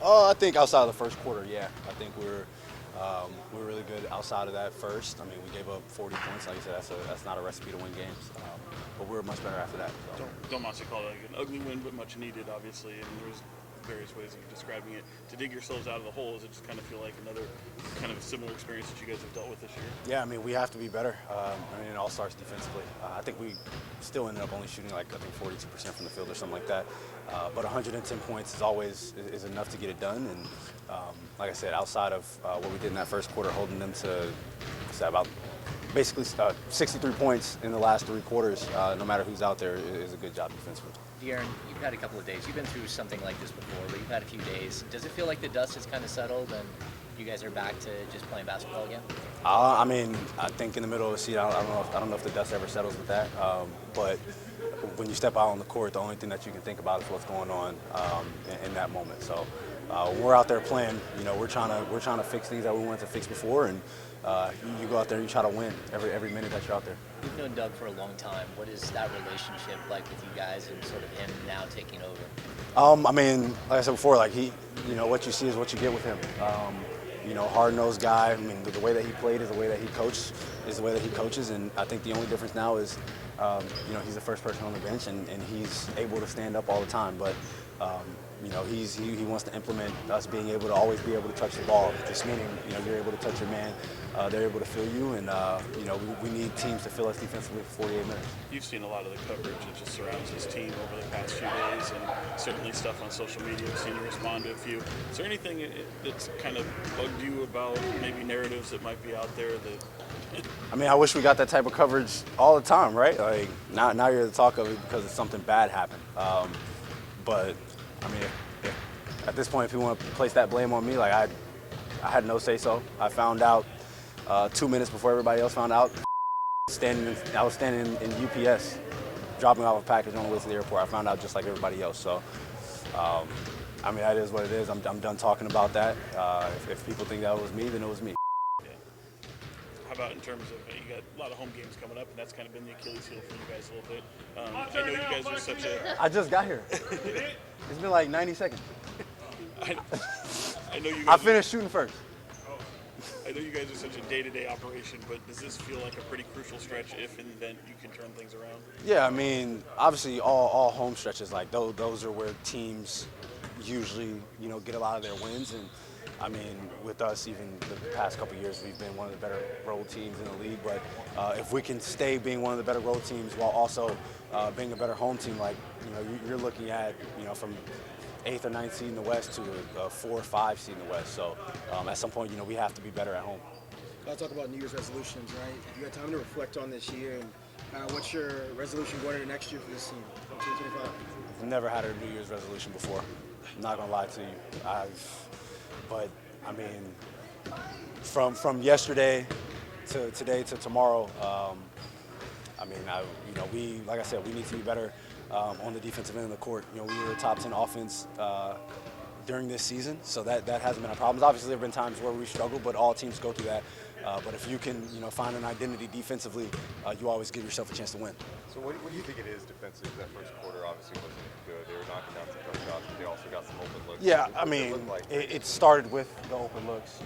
Oh, I think outside of the first quarter, yeah. I think we're really good outside of that first. I mean, we gave up 40 points. Like I said, that's not a recipe to win games. But we were much better after that. So. Don't Monty call it like an ugly win, but much needed, obviously. And there's various ways of describing it. To dig yourselves out of the hole, does it just kind of feel like another kind of similar experience that you guys have dealt with this year? Yeah, I mean, we have to be better. I mean, it all starts defensively. I think we still ended up only shooting like, I think 42% from the field or something like that. But 110 points is enough to get it done. And like I said, outside of what we did in that first quarter, holding them to about basically 63 points in the last three quarters, no matter who's out there, is a good job defensively. De'Aaron, you've had a couple of days. You've been through something like this before, but you've had a few days. Does it feel like the dust has kind of settled and you guys are back to just playing basketball again? I mean, I think in the middle of the season, I don't know if the dust ever settles with that. But when you step out on the court, the only thing that you can think about is what's going on in that moment. So when we're out there playing, we're trying to fix things that we wanted to fix before, and you go out there and you try to win every minute that you're out there. You've known Doug for a long time. What is that relationship like with you guys and sort of him now taking over? I mean, like I said before, like what you see is what you get with him. Hard-nosed guy. I mean, the way that he played is the way that he coaches, and I think the only difference now is, he's the first person on the bench, and he's able to stand up all the time. But he wants to implement us being able to always be able to touch the ball. Just meaning, you're able to touch your man, they're able to feel you, and we need teams to feel us defensively for 48 minutes. You've seen a lot of the coverage that just surrounds this team over the past few days, and certainly stuff on social media. I've seen you respond to a few. Is there anything that's kind of bugged you about maybe narratives that might be out there that? I mean, I wish we got that type of coverage all the time, right? Like now you're the talk of it because something bad happened. But I mean, if at this point, if you want to place that blame on me, like I had no say so. I found out 2 minutes before everybody else found out. I was standing in UPS, dropping off a package on the way to the airport. I found out just like everybody else. So, I mean, that is what it is. I'm done talking about that. If people think that was me, then it was me. Yeah. How about in terms of you got a lot of home games coming up, and that's kind of been the Achilles heel for you guys a little bit. I know you guys are such a. I just got here. It's been like 90 seconds. I know you. I finished shooting first. I know you guys are such a day-to-day operation, but does this feel like a pretty crucial stretch if in the event you can turn things around? Yeah, I mean, obviously all home stretches, like those are where teams usually, get a lot of their wins. And I mean, with us, even the past couple of years, we've been one of the better road teams in the league. But if we can stay being one of the better road teams while also being a better home team, like, you're looking at, from 8th or 9th seed in the West to a 4 or 5 seed in the West. So at some point, we have to be better at home. I'll talk about New Year's resolutions, right? You got time to reflect on this year, and what's your resolution going into next year for this team, 2025? I've never had a New Year's resolution before. I'm not gonna lie to you. But I mean, from yesterday to today to tomorrow, I mean, like I said, we need to be better on the defensive end of the court. We were a top 10 offense during this season, so that hasn't been a problem. Obviously, there have been times where we struggle, but all teams go through that. But if you can, find an identity defensively, you always give yourself a chance to win. So what do you think it is defensive? That first quarter obviously wasn't good. They were knocking down some tough shots, but they also got some open looks. Yeah, What I mean, it started with the open looks.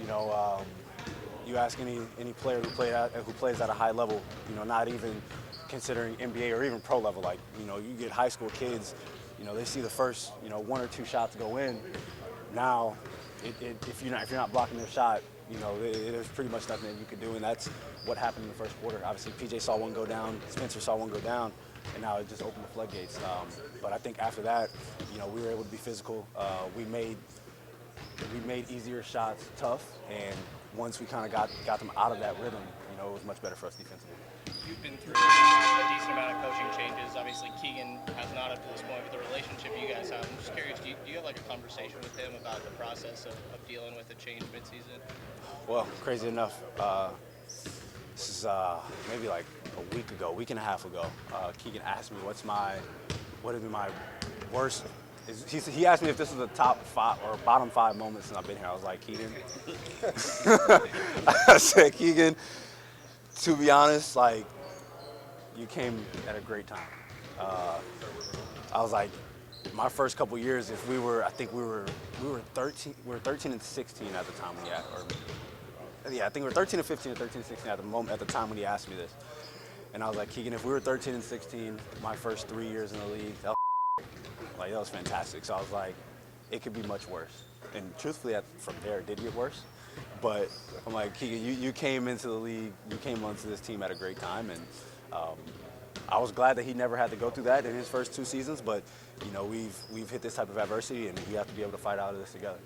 You ask any player who plays at a high level, not even considering NBA or even pro level, like, you get high school kids, they see the first, 1 or 2 shots go in. Now, if you're not blocking their shot, there's pretty much nothing that you could do, and that's what happened in the first quarter. Obviously, PJ saw one go down, Spencer saw one go down, and now it just opened the floodgates. But I think after that, we were able to be physical. We made easier shots tough, and once we kind of got them out of that rhythm, it was much better for us defensively. You've been through a decent amount of coaching changes. Obviously, Keegan has not up to this point, but the relationship you guys have, I'm just curious, do you have like a conversation with him about the process of dealing with a change midseason? Well, crazy enough, this is maybe like a week and a half ago, Keegan asked me what would be my worst. He asked me if this was the top 5 or bottom 5 moments since I've been here. I was like, Keegan. I said, Keegan, to be honest, like, you came at a great time. I was like, my first couple years, if we were, I think we were 13, we were 13 and 16 at the time we had, or yeah, I think we were 13 and 15 or 13 and 16 at the time when he asked me this. And I was like, Keegan, if we were 13 and 16, my first 3 years in the league, that was fantastic. So I was like, it could be much worse. And truthfully, from there, it did get worse. But I'm like, Keegan, you came into the league, you came onto this team at a great time, and I was glad that he never had to go through that in his first 2 seasons. But you know, we've hit this type of adversity, and we have to be able to fight out of this together.